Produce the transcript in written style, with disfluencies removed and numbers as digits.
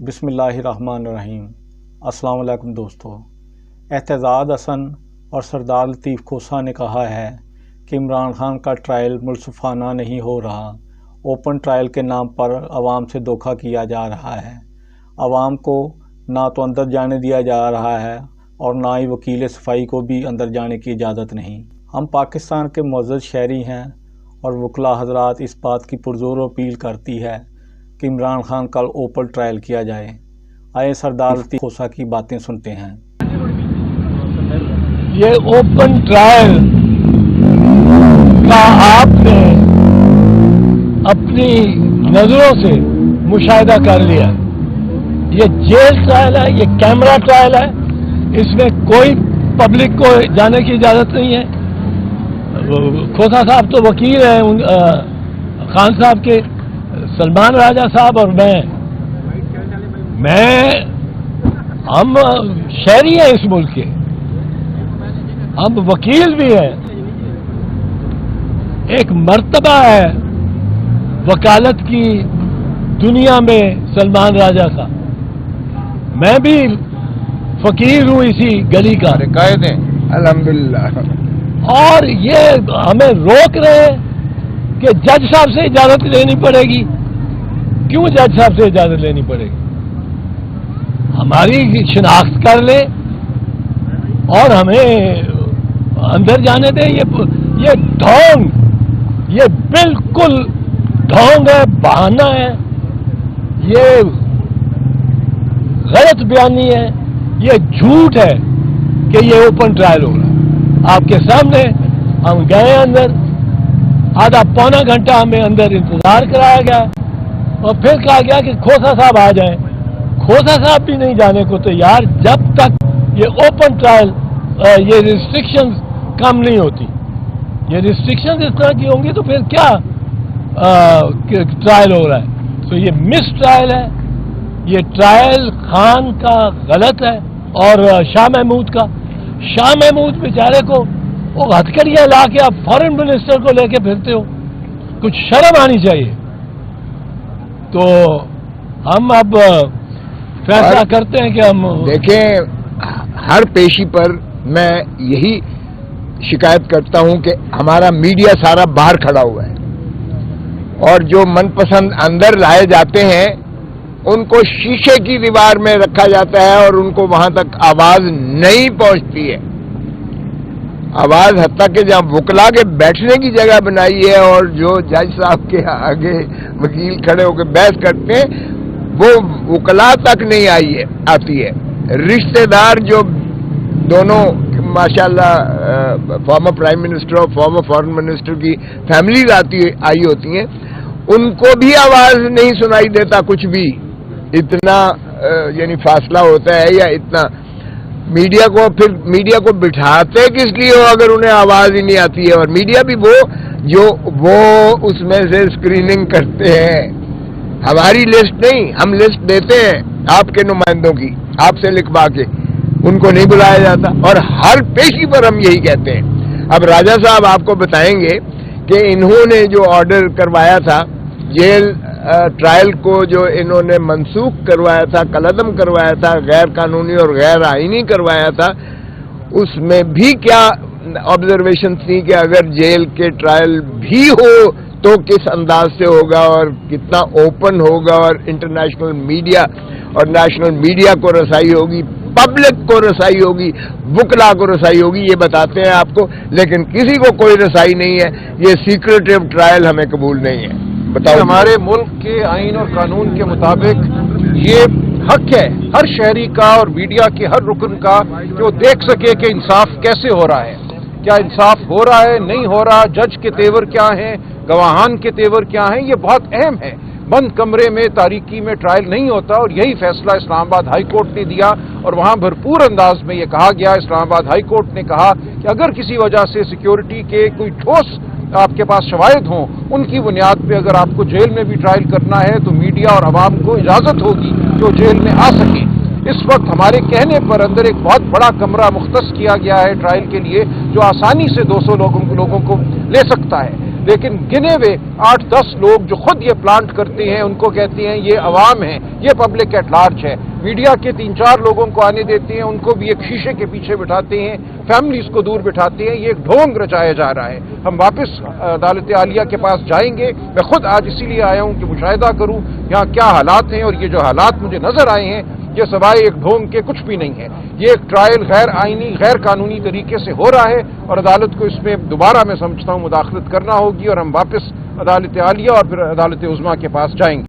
بسم اللہ الرحمن الرحیم۔ السلام علیکم دوستو۔ اعتزاز حسن اور سردار لطیف کھوسہ نے کہا ہے کہ عمران خان کا ٹرائل منصفانہ نہیں ہو رہا، اوپن ٹرائل کے نام پر عوام سے دھوکہ کیا جا رہا ہے۔ عوام کو نہ تو اندر جانے دیا جا رہا ہے اور نہ ہی وکیل صفائی کو بھی اندر جانے کی اجازت نہیں۔ ہم پاکستان کے معزز شہری ہیں اور وکلاء حضرات اس بات کی پرزور اپیل کرتی ہے کہ عمران خان کا اوپن ٹرائل کیا جائے۔ آئے سردار لطیف کھوسہ کی باتیں سنتے ہیں۔ یہ اوپن ٹرائل کا آپ نے اپنی نظروں سے مشاہدہ کر لیا۔ یہ جیل ٹرائل ہے، یہ کیمرہ ٹرائل ہے، اس میں کوئی پبلک کو جانے کی اجازت نہیں ہے۔ کھوسہ صاحب تو وکیل ہیں خان صاحب کے، سلمان راجہ صاحب اور ہم شہری ہیں اس ملک کے، ہم وکیل بھی ہیں۔ ایک مرتبہ ہے وکالت کی دنیا میں سلمان راجہ کا، میں بھی فقیر ہوں اسی گلی کا، قائد ہیں الحمدللہ۔ اور یہ ہمیں روک رہے ہیں کہ جج صاحب سے اجازت لینی پڑے گی۔ کیوں جج صاحب سے اجازت لینی پڑے گی؟ ہماری شناخت کر لے اور ہمیں اندر جانے دیں۔ یہ ڈھونگ، یہ بالکل ڈھونگ ہے، بہانہ ہے، یہ غلط بیانی ہے، یہ جھوٹ ہے کہ یہ اوپن ٹرائل ہو رہا ہے۔ آپ کے سامنے ہم گئے اندر، آدھا پونا گھنٹہ ہمیں اندر انتظار کرایا گیا اور پھر کہا گیا کہ کھوسہ صاحب آ جائیں۔ کھوسہ صاحب بھی نہیں جانے کو تیار جب تک یہ اوپن ٹرائل یہ ریسٹرکشنز کم نہیں ہوتی۔ یہ ریسٹرکشنز اس طرح کی ہوں گی تو پھر کیا ٹرائل ہو رہا ہے؟ تو یہ مس ٹرائل ہے، یہ ٹرائل خان کا غلط ہے اور شاہ محمود کا۔ شاہ محمود بیچارے کو وہ ہتھکڑیاں لا کے آپ فارن منسٹر کو لے کے پھرتے ہو، کچھ شرم آنی چاہیے۔ تو ہم اب فیصلہ کرتے ہیں کہ ہم دیکھیں، ہر پیشی پر میں یہی شکایت کرتا ہوں کہ ہمارا میڈیا سارا باہر کھڑا ہوا ہے اور جو من پسند اندر لائے جاتے ہیں ان کو شیشے کی دیوار میں رکھا جاتا ہے اور ان کو وہاں تک آواز نہیں پہنچتی ہے۔ آواز حتیٰ کہ جہاں وکلا کے بیٹھنے کی جگہ بنائی ہے اور جو جج صاحب کے آگے وکیل کھڑے ہو کے بحث کرتے ہیں وہ وکلا تک نہیں آتی ہے۔ رشتہ دار جو دونوں ماشاءاللہ فارمر پرائم منسٹر اور فارمر فارن منسٹر کی فیملیز آئی ہوتی ہیں، ان کو بھی آواز نہیں سنائی دیتا کچھ بھی۔ اتنا یعنی فاصلہ ہوتا ہے یا اتنا میڈیا کو بٹھاتے کس لیے ہو اگر انہیں آواز ہی نہیں آتی ہے؟ اور میڈیا بھی وہ اس میں سے اسکریننگ کرتے ہیں، ہماری لسٹ نہیں، ہم لسٹ دیتے ہیں آپ کے نمائندوں کی، آپ سے لکھوا کے، ان کو نہیں بلایا جاتا اور ہر پیشی پر ہم یہی کہتے ہیں۔ اب راجہ صاحب آپ کو بتائیں گے کہ انہوں نے جو آرڈر کروایا تھا جیل ٹرائل کو، جو انہوں نے منسوخ کروایا تھا، کالعدم کروایا تھا، غیر قانونی اور غیر آئینی کروایا تھا، اس میں بھی کیا آبزرویشن تھی کہ اگر جیل کے ٹرائل بھی ہو تو کس انداز سے ہوگا اور کتنا اوپن ہوگا اور انٹرنیشنل میڈیا اور نیشنل میڈیا کو رسائی ہوگی، پبلک کو رسائی ہوگی، وکلا کو رسائی ہوگی، یہ بتاتے ہیں آپ کو، لیکن کسی کو کوئی رسائی نہیں ہے۔ یہ سیکریٹو ٹرائل ہمیں قبول نہیں ہے۔ بتاؤ، ہمارے ملک کے آئین اور قانون کے مطابق یہ حق ہے ہر شہری کا اور میڈیا کے ہر رکن کا کہ وہ دیکھ سکے کہ انصاف کیسے ہو رہا ہے، کیا انصاف ہو رہا ہے، نہیں ہو رہا، جج کے تیور کیا ہیں، گواہان کے تیور کیا ہیں۔ یہ بہت اہم ہے۔ بند کمرے میں تاریکی میں ٹرائل نہیں ہوتا اور یہی فیصلہ اسلام آباد ہائی کورٹ نے دیا اور وہاں بھرپور انداز میں یہ کہا گیا، اسلام آباد ہائی کورٹ نے کہا کہ اگر کسی وجہ سے سیکیورٹی کے کوئی ٹھوس آپ کے پاس شواہد ہوں، ان کی بنیاد پہ اگر آپ کو جیل میں بھی ٹرائل کرنا ہے تو میڈیا اور عوام کو اجازت ہوگی کہ وہ جیل میں آ سکیں۔ اس وقت ہمارے کہنے پر اندر ایک بہت بڑا کمرہ مختص کیا گیا ہے ٹرائل کے لیے، جو آسانی سے 200 لوگوں کو لے سکتا ہے۔ لیکن گنے ہوئے 8-10 لوگ جو خود یہ پلانٹ کرتے ہیں ان کو کہتے ہیں یہ عوام ہے، یہ پبلک ایٹ لارج ہے، میڈیا کے 3-4 لوگوں کو آنے دیتے ہیں، ان کو بھی ایک شیشے کے پیچھے بٹھاتے ہیں، فیملیز کو دور بٹھاتے ہیں، یہ ایک ڈھونگ رچایا جا رہا ہے۔ ہم واپس عدالت عالیہ کے پاس جائیں گے، میں خود آج اسی لیے آیا ہوں کہ مشاہدہ کروں یہاں کیا حالات ہیں، اور یہ جو حالات مجھے نظر آئے ہیں یہ سوائے ایک ڈھونگ کے کچھ بھی نہیں ہے۔ یہ ایک ٹرائل غیر آئینی، غیر قانونی طریقے سے ہو رہا ہے، اور عدالت کو اس میں دوبارہ میں سمجھتا ہوں مداخلت کرنا ہوگی، اور ہم واپس عدالت عالیہ اور پھر عدالت عظمیٰ کے پاس جائیں گے۔